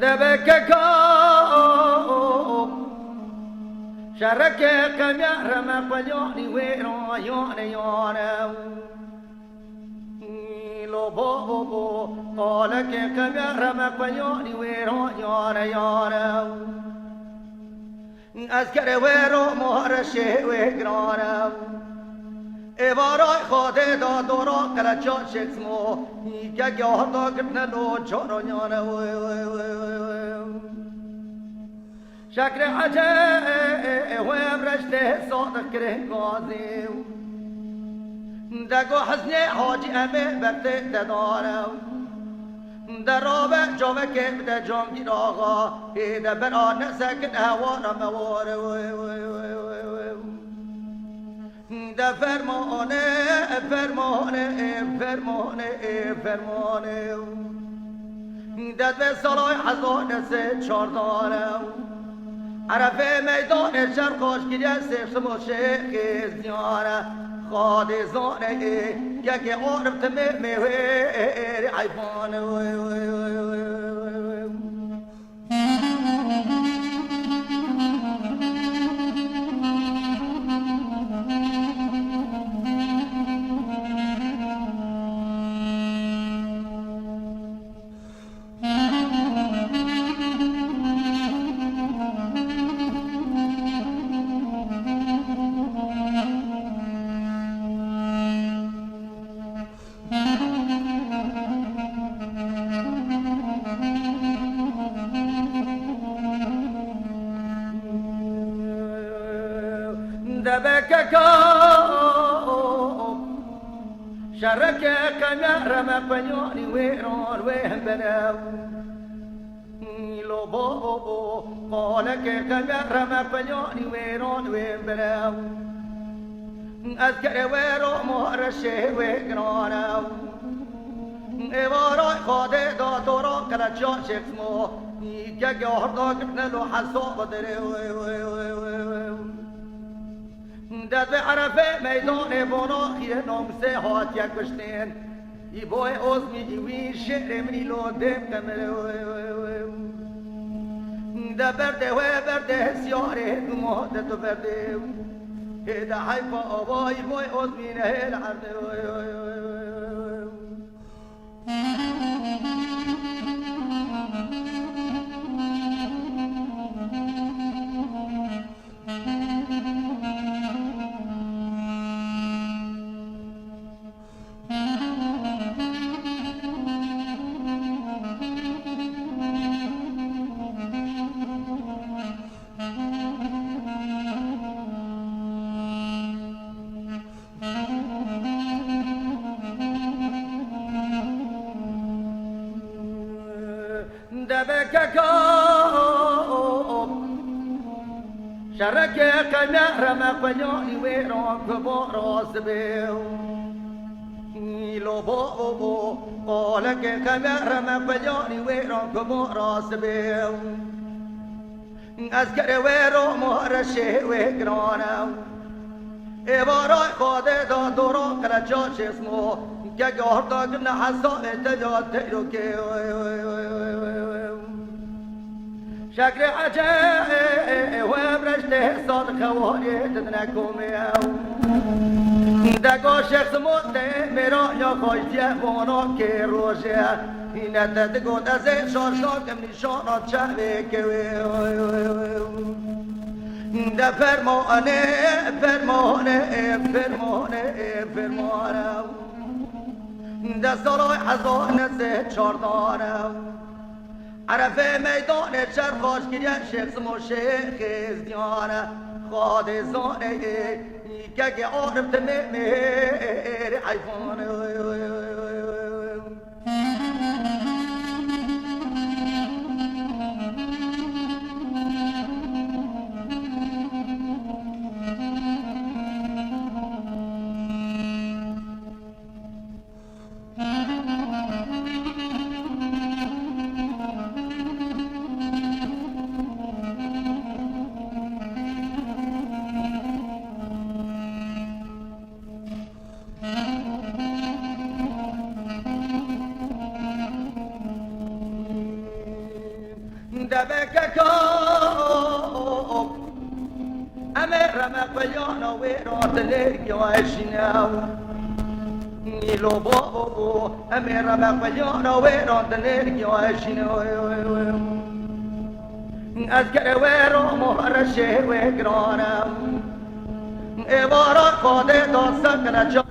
دبككو شرك كمير ما قلوني ويرو يوني يوني لو بو بو قالك كمير ما قلوني ويرو يوني يوني أذكر ويرو مهرشي ويقرانا إبارای خاطر داد دورا کلچا شکسمو که گاه دا کتنه لو چارا نیانه شکر عجه ویم رشته صادق کرن گازی دگو حسنه حاجی امه برده دداره در رابع جامعه که بده جام گیر آقا ایده برانه سکن هوارا مواره ده فرمانه فرمانه فرمانه فرمانه ده به سالای حزانه سه چاردانه عرفه میدان شرقاش گیره سیخ شیخ زیانه خادی زانه یکی عرف تمیمه حیفانه دبككو شرك كمير ما قلوني ويرون وين بناو لو بو بو قالك كمير ما قلوني ويرون وين بناو أذكر ويرو مهرشي ويقرانا إباراي خاطر دا دورا كلچا شكسمو که گاه دا کتنه لو حساب داره داد به عرفه میدان بانا خیره نامسه هات یک بشتین ای بای عزمی ایوی شعر منی لو دم کمره ده برده و برده سیاره دو ماده تو برده ده حیفا آبای بای عزمی نهل عرده دبككو شرك كمير ما قلوني ويرون كبراس بيو لو بو بو قالك كمير ما قلوني ويرون كبراس بيو أذكر ويرو مهرشي ويقرانا إباراي خاطر دا دورا كلچا شسمو که گاه دا کنه حسان اتجاد تیروکه شکر عجه و برشته صادق خواری تدنکومه دگاه شخص مده میرا یا خواهیه وانا که روشه اینه دگاه دزه شاشا کم نشانا چهوه که ده فرمانه فرمانه فرمانه فرمانه ده سالای حزانه سه چاردانه عرفه میدان چرخاش گیره شخص مشیخ زیانه خاد زانه که عارف تمیمه حیفانه دبكك أمر ما قيانا ويرات ليك وعشنا نيلو بابو أمر ما قيانا ويرات ليك وعشنا أذكر ويرو مهرشي وقرانا إبارة قادة سكنة